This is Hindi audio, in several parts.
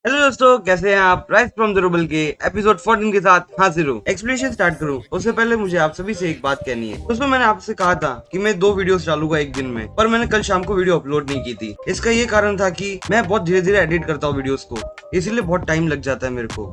हेलो दोस्तों, कैसे हैं आप। राइस फ्रॉम द रूबल के एपिसोड 14 के साथ हाजिर हूँ। एक्सप्लेनेशन स्टार्ट करूँ उससे पहले मुझे आप सभी से एक बात कहनी है। उसमें मैंने आपसे कहा था कि मैं 2 वीडियोस डालूंगा एक दिन में, पर मैंने कल शाम को वीडियो अपलोड नहीं की थी। इसका ये कारण था कि मैं बहुत धीरे धीरे एडिट करता हूँ वीडियोस को, इसीलिए बहुत टाइम लग जाता है मेरे को।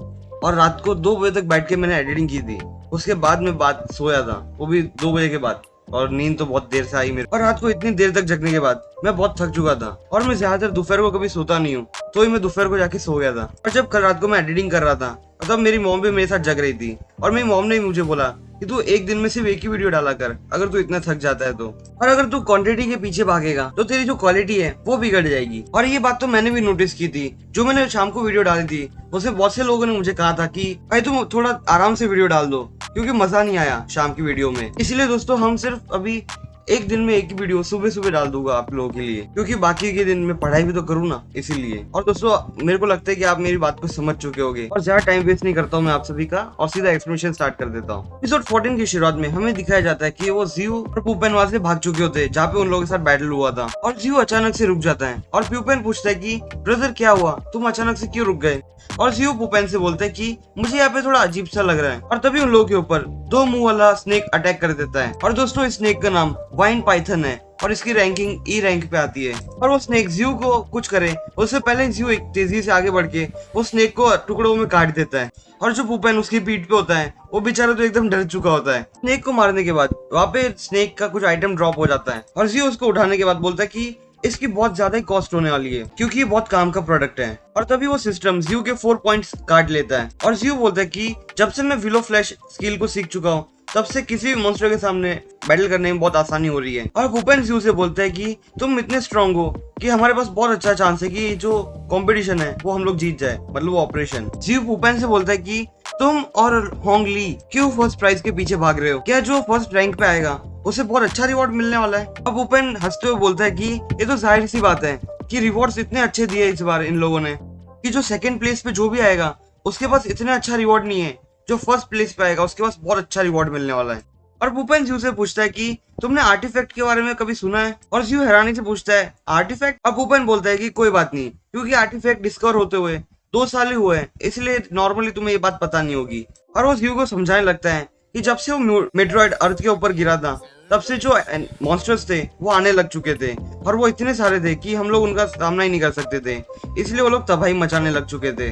और रात को 2 बजे तक बैठ के मैंने एडिटिंग की थी। उसके बाद मैं बात सोया था, वो भी 2 बजे के बाद। और नींद तो बहुत देर से आई मेरे, और रात को इतनी देर तक जगने के बाद मैं बहुत थक चुका था। और मैं ज्यादातर दोपहर को कभी सोता नहीं हूँ, तो ही मैं दोपहर को जाके सो गया था। और जब कल रात को मैं एडिटिंग कर रहा था, तब मेरी मॉम भी मेरे साथ जग रही थी। और मेरी मॉम ने मुझे बोला कि तू एक दिन में सिर्फ एक ही वीडियो डाला कर, अगर तू इतना थक जाता है तो। और अगर तू क्वांटिटी के पीछे भागेगा तो तेरी जो क्वालिटी है वो बिगड़ जाएगी। और ये बात तो मैंने भी नोटिस की थी। जो मैंने शाम को वीडियो डाली थी, उसमें बहुत से लोगों ने मुझे कहा था कि भाई तुम थोड़ा आराम से वीडियो डाल दो, क्योंकि मजा नहीं आया शाम की वीडियो में। इसलिए दोस्तों, हम सिर्फ अभी एक दिन में एक ही वीडियो सुबह सुबह डाल दूंगा आप लोगों के लिए, क्योंकि बाकी के दिन में पढ़ाई भी तो करूँ ना, इसीलिए। और दोस्तों, मेरे को लगता है कि आप मेरी बात को समझ चुके होंगे, और ज्यादा टाइम वेस्ट नहीं करता हूँ मैं आप सभी का, और सीधा एक्सप्लेनेशन स्टार्ट कर देता हूँ। एपिसोड 14 की शुरुआत में हमें दिखाया जाता है कि वो जीव और प्यूपेन वहां से भाग चुके होते हैं, जहाँ पे उन लोगों के साथ बैटल हुआ था। और जीव अचानक से रुक जाता है, और प्यूपेन पूछता है कि ब्रदर क्या हुआ, तुम अचानक से क्यों रुक गए। और जीव प्यूपेन से बोलता है कि मुझे यहाँ पे थोड़ा अजीब सा लग रहा है। और तभी उन लोगों के ऊपर 2 मुंह वाला स्नेक अटैक कर देता है। और दोस्तों, इस स्नेक का नाम वाइन पाइथन है, और इसकी रैंकिंग ई रैंक पे आती है। और वो स्नेक ज़ू को कुछ करे उससे पहले ज़ू एक तेजी से आगे बढ़ के वो स्नेक को टुकड़ों में काट देता है। और जो पुपेन उसकी पीठ पे होता है, वो बेचारा तो एकदम डर चुका होता है। स्नेक को मारने के बाद वहाँ पे स्नेक का कुछ आइटम ड्रॉप हो जाता है, और ज़ू उसको उठाने के बाद बोलता है कि इसकी बहुत ज्यादा ही कॉस्ट होने वाली है, क्योंकि ये बहुत काम का प्रोडक्ट है। और तभी वो सिस्टम ज़ू के 4 पॉइंट्स काट लेता है। और ज़ू बोलता है कि जब से मैं विलो फ्लैश स्किल को सीख चुका हूँ, तब से किसी भी मॉन्स्टर के सामने बैटल करने में बहुत आसानी हो रही है। और पुपेन ज़ू से बोलता है कि तुम इतने स्ट्रांग हो कि हमारे पास बहुत अच्छा चांस है कि जो कंपटीशन है वो हम लोग जीत जाए, मतलब वो ऑपरेशन। ज़ू पुपेन से बोलता है कि तुम और होंग ली क्यों फर्स्ट प्राइज के पीछे भाग रहे हो, क्या जो फर्स्ट रैंक पे आएगा उसे बहुत अच्छा रिवॉर्ड मिलने वाला है। अब पुपेन हंसते हुए बोलता है कि ये तो जाहिर सी बात है कि रिवॉर्ड्स इतने अच्छे दिए इस बार इन लोगों ने, कि जो सेकंड प्लेस पे जो भी आएगा उसके पास इतना अच्छा रिवॉर्ड नहीं है, जो फर्स्ट प्लेस पे आएगा उसके पास बहुत अच्छा रिवॉर्ड मिलने वाला है। और पुपेन ज़ू से पूछता है कि तुमने आर्टिफैक्ट के बारे में कभी सुना है। और ज़ू हैरानी से पूछता है आर्टिफैक्ट। अब पुपेन बोलता है कि कोई बात नहीं, क्योंकि आर्टिफैक्ट डिस्कवर होते हुए 2 साल ही हुए हैं, इसलिए नॉर्मली तुम्हें ये बात पता नहीं होगी। और वो ज़ू को समझाने लगता है कि जब से वो मेट्रॉइड अर्थ के ऊपर गिरा था, तब से जो मॉन्स्टर्स थे वो आने लग चुके थे, और वो इतने सारे थे कि हम लोग उनका सामना ही नहीं कर सकते थे, इसलिए वो लोग तबाही मचाने लग चुके थे।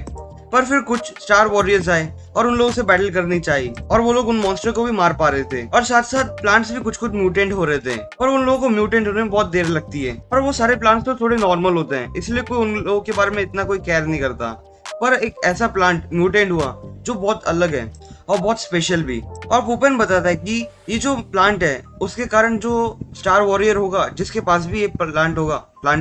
पर फिर कुछ स्टार वॉरियर्स आए और उन लोगों से बैटल करनी चाहिए, और वो लोग उन मॉन्स्टर को भी मार पा रहे थे। और साथ साथ प्लांट्स भी कुछ कुछ म्यूटेंट हो रहे थे, और उन लोगों को म्यूटेंट होने में बहुत देर लगती है। और वो सारे प्लांट्स तो थोड़े नॉर्मल होते हैं, इसलिए कोई उन लोगों के बारे में इतना कोई केयर नहीं करता। पर एक ऐसा प्लांट म्यूटेंट हुआ जो बहुत अलग है और बहुत स्पेशल भी। और पुपेन बताता है कि ये जो प्लांट है उसके कारण जो स्टार वॉरियर होगा, जिसके पास भी ये प्लांट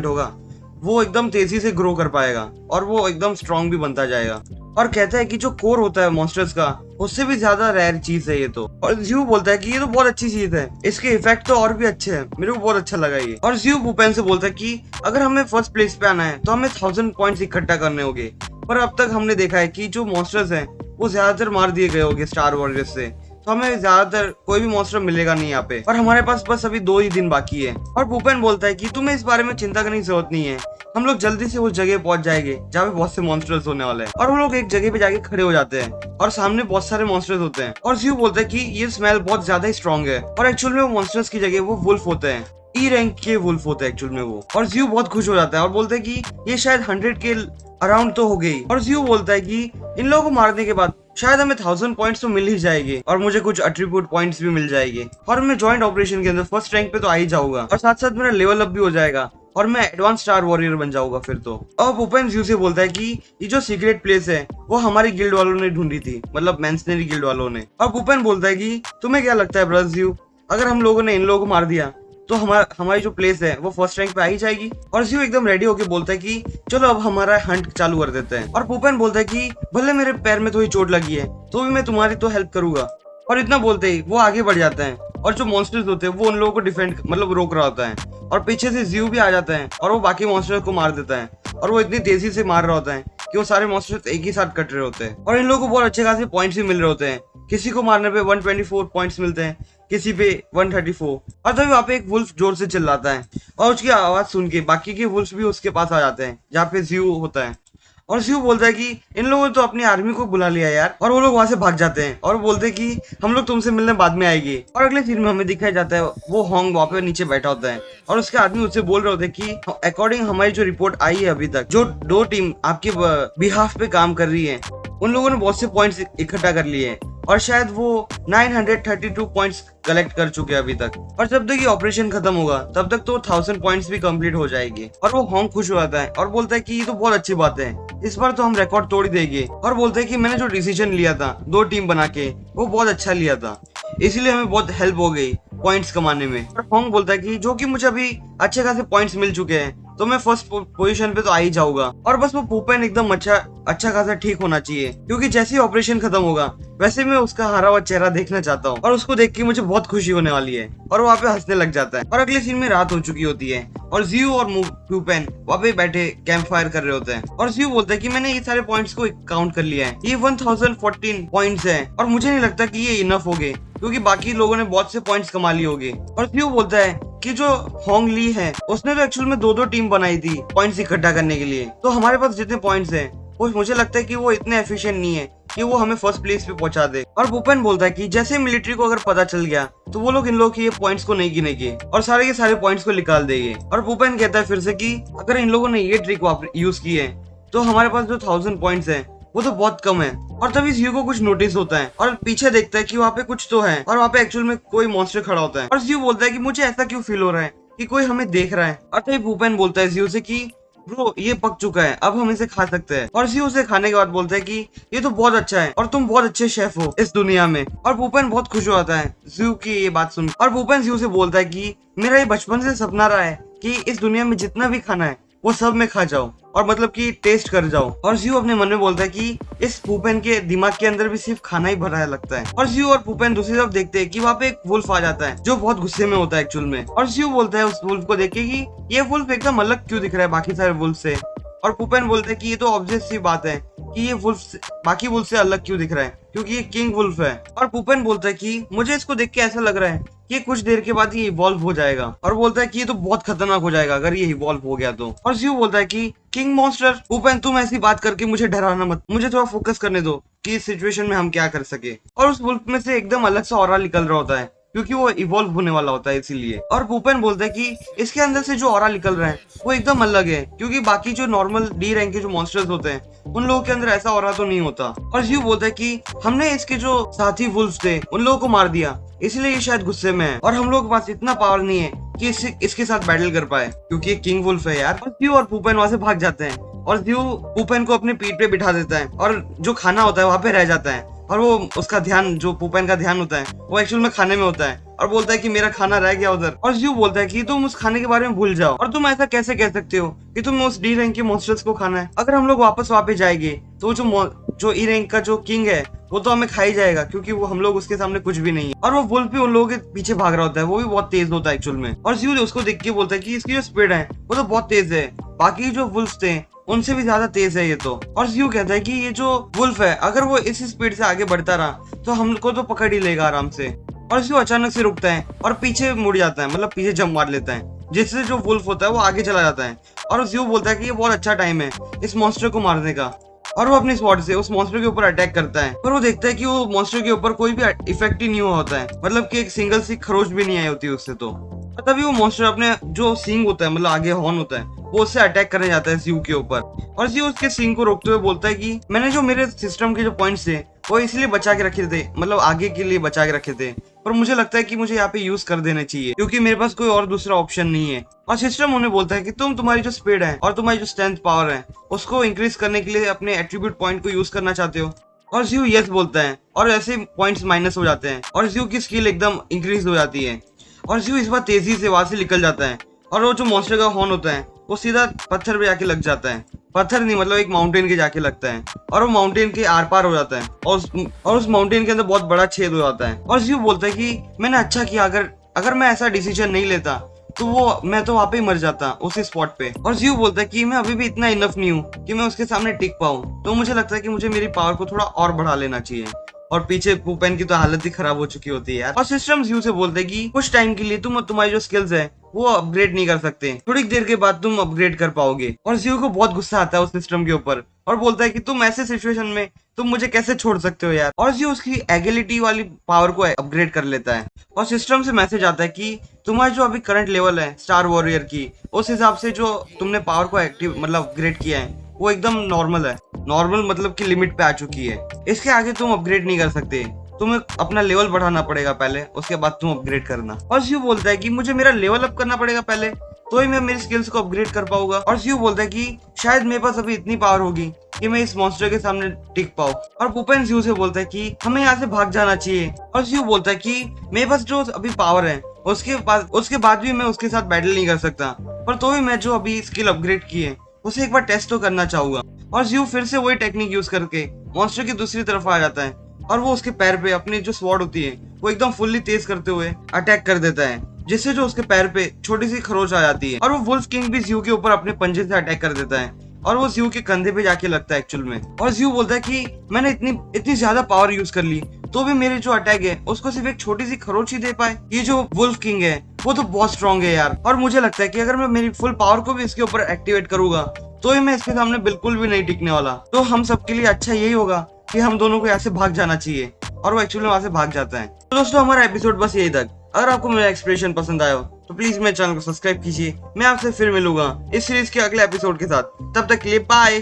होगा वो एकदम तेजी से ग्रो कर पाएगा, और वो एकदम स्ट्रांग भी बनता जाएगा। और कहता है कि जो कोर होता है मॉन्स्टर्स का, उससे भी ज्यादा रेयर चीज है ये तो। और ज़ू बोलता है कि ये तो बहुत अच्छी चीज है, इसके इफेक्ट तो और भी अच्छे हैं, मेरे को बहुत अच्छा लगा ये। और ज़ू पुपेन से बोलता है कि अगर हमें फर्स्ट प्लेस पे आना है तो हमें 1000 पॉइंट्स इकट्ठा करने होंगे। पर अब तक हमने देखा है कि जो मॉन्स्टर्स हैं वो ज्यादातर मार दिए गए होंगे स्टार वॉरियर्स से, तो हमें ज्यादातर कोई भी मॉन्स्टर मिलेगा नहीं यहाँ पे, और हमारे पास बस अभी 2 ही दिन बाकी है। और पुपेन बोलता है कि तुम्हें इस बारे में चिंता करने की जरूरत नहीं है, हम लोग जल्दी से उस जगह पहुंच जाएंगे जहाँ पे बहुत से मॉन्स्टर्स होने वाले हैं। और वो लोग एक जगह पे जाके खड़े हो जाते हैं, और सामने बहुत सारे मॉन्स्टर्स होते हैं। और ज़ू बोलता है कि ये स्मेल बहुत ज्यादा ही स्ट्रॉन्ग है, और एक्चुअल में वो मॉन्स्टर्स की जगह वो वुल्फ होते हैं, ई रैंक के वुल्फ होते हैं एक्चुअल में वो। और ज़ू बहुत खुश हो जाता है और बोलता है कि ये शायद 100 के अराउंड तो हो गई। और ज़ू बोलता है कि इन लोगों को मारने के बाद शायद हमें 1000 पॉइंट्स तो मिल ही जाएंगे, और मुझे कुछ एट्रीब्यूट पॉइंट्स भी मिल जाएंगे, और मैं जॉइंट ऑपरेशन के अंदर फर्स्ट रैंक पे तो आ ही जाऊंगा, और साथ साथ मेरा लेवल अप भी हो जाएगा, और मैं एडवांस स्टार वॉरियर बन जाऊंगा फिर तो। और पुपेन ज़ू से बोलता है कि ये जो सीक्रेट प्लेस है वो हमारी गिल्ड वालों ने ढूंढी थी, मतलब मैंसनरी गिल्ड वालों ने। और पुपेन बोलता है कि तुम्हें क्या लगता है ब्रदर ज़ू, अगर हम लोगों ने इन लोगों को मार दिया तो हमारी जो प्लेस है वो फर्स्ट रैंक पे आ ही जाएगी। और ज़ू एकदम रेडी होके बोलता है कि चलो अब हमारा हंट चालू कर देते हैं। और पुपेन बोलता है कि भले मेरे पैर में थोड़ी चोट लगी है तो भी मैं तुम्हारी तो हेल्प करूंगा। और इतना बोलते ही वो आगे बढ़ जाते हैं, और जो मॉन्स्टर्स होते हैं वो उन लोगों को डिफेंड मतलब रोक रहा होता है, और पीछे से ज़ू भी आ जाता है और वो बाकी मॉन्स्टर्स को मार देता है। और वो इतनी तेजी से मार रहा होता है कि वो सारे मॉन्स्टर्स एक ही साथ कट रहे होते हैं, और इन लोगों को बहुत अच्छे खासे पॉइंट्स भी मिल रहे होते हैं। किसी को मारने पे 124 पॉइंट्स मिलते हैं, किसी पे 134। और तभी वहाँ पे एक वुल्फ जोर से चिल्लाता है, और उसकी आवाज सुन के बाकी के वुल्फ भी उसके पास आ जाते हैं जहाँ पे ज़ू होता है। और जियो बोलता है कि इन लोगों ने तो अपनी आर्मी को बुला लिया यार, और वो लोग वहां से भाग जाते हैं और बोलते हैं कि हम लोग तुमसे मिलने बाद में आएंगे। और अगले सीन में हमें दिखाया जाता है वो होंग वहाँ पे नीचे बैठा होता है और उसके आदमी उससे बोल रहे होते हैं कि अकॉर्डिंग हमारी जो रिपोर्ट आई है अभी तक, जो 2 टीम आपके बिहाफ पे काम कर रही है उन लोगों ने बहुत से पॉइंट्स इकट्ठा कर लिए हैं और शायद वो 932 पॉइंट्स कलेक्ट कर चुके हैं अभी तक, और जब तक ये ऑपरेशन खत्म होगा तब तक तो 1000 पॉइंट्स भी कंप्लीट हो जाएगी। और वो होंग खुश हो जाता है और बोलता है कि ये तो बहुत अच्छी बात है, इस बार तो हम रिकॉर्ड तोड़ देंगे। और बोलते हैं कि मैंने जो डिसीजन लिया था 2 टीम बना के वो बहुत अच्छा लिया था, इसीलिए हमें बहुत हेल्प हो गई पॉइंट्स कमाने में। और होंग बोलता है कि जो कि मुझे अभी अच्छे खासे पॉइंट्स मिल चुके हैं तो मैं फर्स्ट पोजीशन पे तो आ ही जाऊंगा, और बस वो पुपेन एकदम अच्छा खासा ठीक होना चाहिए, क्योंकि जैसे ही ऑपरेशन खत्म होगा वैसे मैं उसका हरा हुआ चेहरा देखना चाहता हूँ और उसको देख के मुझे बहुत खुशी होने वाली है। और वहाँ पे हंसने लग जाता है और अगले सीन में रात हो चुकी होती है और जियो और पुपेन वहाँ पे बैठे कैंप फायर कर रहे होते हैं। और जियो बोलता है कि मैंने ये सारे पॉइंट्स को काउंट कर लिया है, ये 1014 पॉइंट्स है और मुझे नहीं लगता कि ये इनफ हो गए, क्योंकि बाकी लोगों ने बहुत से पॉइंट्स कमा लिए होंगे। और जियो बोलता है कि जो होंग ली है उसने तो एक्चुअल में 2-2 टीम बनाई थी पॉइंट्स इकट्ठा करने के लिए, तो हमारे पास जितने पॉइंट्स हैं वो मुझे लगता है कि वो इतने एफिशिएंट नहीं है कि वो हमें फर्स्ट प्लेस पे पहुंचा दे। और पुपेन बोलता है कि जैसे मिलिट्री को अगर पता चल गया तो वो लोग इन लोगों के ये पॉइंट्स को नहीं गिनेंगे और सारे के सारे पॉइंट्स को निकाल देंगे। और पुपेन कहता है फिर से कि अगर इन लोगों ने ये ट्रिक यूज की है तो हमारे पास जो 1000 पॉइंट्स है वो तो बहुत कम है। और तभी जियो को कुछ नोटिस होता है और पीछे देखता है कि वहाँ पे कुछ तो है और वहाँ पे एक्चुअल में कोई मॉन्स्टर खड़ा होता है। और जियो बोलता है कि मुझे ऐसा क्यों फील हो रहा है कि कोई हमें देख रहा है। और तभी पुपेन बोलता है जियो से कि ब्रो ये पक चुका है, अब हम इसे खा सकते हैं। और जियो उसे खाने के बाद बोलता है कि ये तो बहुत अच्छा है और तुम बहुत अच्छे शेफ हो इस दुनिया में। और पुपेन बहुत खुश हो जाता है जियो की ये बात सुन। और पुपेन जियो से बोलता है कि मेरा ये बचपन से सपना रहा है कि इस दुनिया में जितना भी खाना है वो सब मैं खा जाऊं और मतलब कि टेस्ट कर जाऊं। और जियो अपने मन में बोलता है कि इस पुपेन के दिमाग के अंदर भी सिर्फ खाना ही भरा लगता है। और जियो और पुपेन दूसरी तरफ देखते हैं कि वहाँ पे एक वुल्फ आ जाता है जो बहुत गुस्से में होता है एक्चुअल में। और जियो बोलता है उस वुल्फ को देख के कि ये वुल्फ एकदम अलग क्यों दिख रहा है बाकी सारे वुल्फ से। और पुपेन बोलते हैं कि ये तो ऑब्वियस सी बात है कि ये वुल्फ बाकी वुल्फ से अलग क्यों दिख रहा है, क्योंकि ये किंग वुल्फ है। और पुपेन बोलता है कि मुझे इसको देख के ऐसा लग रहा है कि कुछ देर के बाद ये इवॉल्व हो जाएगा, और बोलता है कि ये तो बहुत खतरनाक हो जाएगा अगर ये इवॉल्व हो गया तो। और जियो बोलता है कि किंग मॉन्स्टर पुपेन तुम ऐसी बात करके मुझे डराना मत, मुझे थोड़ा फोकस करने दो कि इस सिचुएशन में हम क्या कर सके। और उस वुल्फ में से एकदम अलग सा ऑरा निकल रहा होता है क्योंकि वो इवॉल्व होने वाला होता है इसीलिए। और पुपेन बोलता है कि इसके अंदर से जो ऑरा निकल रहा है वो एकदम अलग है, क्योंकि बाकी जो नॉर्मल डी रैंक के जो मॉन्स्टर्स होते हैं उन लोगों के अंदर ऐसा ऑरा तो नहीं होता। और जियो बोलता है कि हमने इसके जो साथी वुल्फ थे उन लोगों को मार दिया, इसलिए ये शायद गुस्से में है और हम लोगों के पास इतना पावर नहीं है कि इसके साथ बैटल कर पाए, क्योंकि ये किंग वुल्फ है यार। और जियो और पुपेन वहां से भाग जाते हैं और जियो पुपेन को अपने पीठ पे बिठा देता है और जो खाना होता है वहां पे रह जाता है और वो उसका ध्यान, जो पुपेन का ध्यान होता है वो एक्चुअल में खाने में होता है और बोलता है कि मेरा खाना रह गया उधर। और जियो बोलता है कि तुम उस खाने के बारे में भूल जाओ, और तुम ऐसा कैसे कह सकते हो कि तुम्हें उस डी रैंक के मॉन्स्टर्स को खाना है। अगर हम लोग वापस वहाँ पे जाएंगे तो जो ई रैंक का जो किंग है वो तो हमें खा ही जाएगा, क्योंकि वो हम लोग उसके सामने कुछ भी नहीं है। और वो वुल्फ भी उन लोगों के पीछे भाग रहा होता है, वो भी बहुत तेज होता है एक्चुअल में। और जियो उसको देख के बोलता है कि इसकी जो स्पीड है वो तो बहुत तेज है, बाकी जो वुल्फ थे उनसे भी ज्यादा तेज है ये तो। और जियो कहता है कि ये जो वुल्फ है अगर वो इसी स्पीड से आगे बढ़ता रहा तो हमको तो पकड़ ही लेगा आराम से। और जियो अचानक से रुकता है और पीछे मुड़ जाता है, मतलब पीछे जंप मार लेता है, जिससे जो वुल्फ होता है वो आगे चला जाता है। और जियो बोलता है कि ये बहुत अच्छा टाइम है इस मॉन्स्टर को मारने का, और वो अपनी स्वॉर्ड से उस मॉन्स्टर के ऊपर अटैक करता है। पर वो देखता है कि वो मॉन्स्टर के ऊपर कोई भी इफेक्ट ही नहीं हुआ होता है, मतलब कि एक सिंगल सी खरोच भी नहीं आई होती उससे। तो तभी वो मॉन्स्टर अपने जो सींग होता है, मतलब आगे हॉर्न होता है, वो उससे अटैक करने जाता है जियो के ऊपर। और जियो उसके सींग को रोकते हुए बोलता है कि मैंने जो मेरे सिस्टम के जो पॉइंट्स थे वो इसलिए बचा के रखे थे, मतलब आगे के लिए बचा के रखे थे, पर मुझे लगता है कि मुझे यहाँ पे यूज कर देना चाहिए क्योंकि मेरे पास कोई और दूसरा ऑप्शन नहीं है। और सिस्टम उन्हें बोलता है कि तुम्हारी जो स्पीड है और तुम्हारी जो स्ट्रेंथ पावर है उसको इंक्रीज करने के लिए अपने एट्रीब्यूट पॉइंट को यूज करना चाहते हो। और जियो यस बोलता है और ऐसे पॉइंट्स माइनस हो जाते हैं और जियो की स्किल एकदम इंक्रीज हो जाती है। और जियो इस बार तेजी से वहां से निकल जाता है और वो जो मॉन्स्टर का हॉर्न होता है वो सीधा पत्थर पे जाके लग जाता है, पत्थर नहीं मतलब एक माउंटेन के जाके लगता है और वो माउंटेन के आर पार हो जाता है और उस माउंटेन के अंदर बहुत बड़ा छेद हो जाता है। और जियो बोलता है कि मैंने अच्छा किया, अगर मैं ऐसा डिसीजन नहीं लेता तो मैं तो वहाँ पे ही मर जाता उसी स्पॉट पे। और जियो बोलता है कि मैं अभी भी इतना इनफ नहीं हूँ कि मैं उसके सामने टिक पाऊँ, तो मुझे लगता है कि मुझे मेरी पावर को थोड़ा और बढ़ा लेना चाहिए। और पीछे पुपेन की तो हालत ही खराब हो चुकी होती है यार। और सिस्टम जियो से बोलते हैं कि कुछ टाइम के लिए तुम्हारी जो स्किल्स है वो अपग्रेड नहीं कर सकते। थोड़ी देर के बाद तुम अपग्रेड कर पाओगे। और जियो को बहुत गुस्सा आता है उस सिस्टम के ऊपर और बोलता है कि तुम ऐसे सिचुएशन में तुम मुझे कैसे छोड़ सकते हो यार। और जियो उसकी एगिलिटी वाली पावर को अपग्रेड कर लेता है और सिस्टम से मैसेज आता है कि तुम्हारा जो अभी करंट लेवल है स्टार वॉरियर की, उस हिसाब से जो तुमने पावर को एक्टिव मतलब अपग्रेड किया है वो एकदम नॉर्मल है। नॉर्मल मतलब कि लिमिट पे आ चुकी है। इसके आगे तुम अपग्रेड नहीं कर सकते। तुम्हें अपना लेवल बढ़ाना पड़ेगा पहले, उसके बाद तुम अपग्रेड करना। और जियो बोलता है कि मुझे मेरा लेवल अप करना पड़ेगा पहले, तो ही मैं मेरी स्किल्स को अपग्रेड कर पाऊंगा। और जियो बोलता है कि शायद मेरे पास अभी इतनी पावर होगी कि मैं इस मॉन्स्टर के सामने टिक पाऊं। और पुपेन जियो से बोलता है कि हमें यहाँ से भाग जाना चाहिए। और जियो बोलता है कि मेरे पास जो अभी पावर है उसके बाद भी मैं उसके साथ बैटल नहीं कर सकता, पर तो भी मैं जो अभी स्किल अपग्रेड की है उसे एक बार टेस्ट तो करना चाहूंगा। और जियो फिर से वही टेक्निक यूज करके मॉन्स्टर की दूसरी तरफ आ जाता है और वो उसके पैर पे अपनी जो स्वॉर्ड होती है वो एकदम फुल्ली तेज करते हुए अटैक कर देता है, जिससे जो उसके पैर पे छोटी सी खरोच आ जाती है। और वो वुल्फ किंग भी जियो के ऊपर अपने पंजे से अटैक कर देता है और वो जियो के कंधे पे जाके लगता है एक्चुअल में। और जियो बोलता है कि मैंने इतनी ज्यादा पावर यूज कर ली तो भी मेरे जो अटैक है उसको सिर्फ एक छोटी सी खरोच ही दे पाए। ये जो वुल्फ किंग है वो तो बहुत स्ट्रांग है यार। और मुझे लगता है कि अगर मैं मेरी फुल पावर को भी इसके ऊपर एक्टिवेट करूंगा तो ही मैं इसके सामने बिल्कुल भी नहीं टिकने वाला। तो हम सबके लिए अच्छा यही होगा कि हम दोनों को यहाँ से भाग जाना चाहिए। और वो एक्चुअली वहां से भाग जाता है। तो दोस्तों हमारा एपिसोड बस यही तक। अगर आपको मेरा एक्सप्रेशन पसंद आया हो तो प्लीज मेरे चैनल को सब्सक्राइब कीजिए। मैं आपसे फिर मिलूंगा इस सीरीज के अगले एपिसोड के साथ। तब तक के लिए बाय।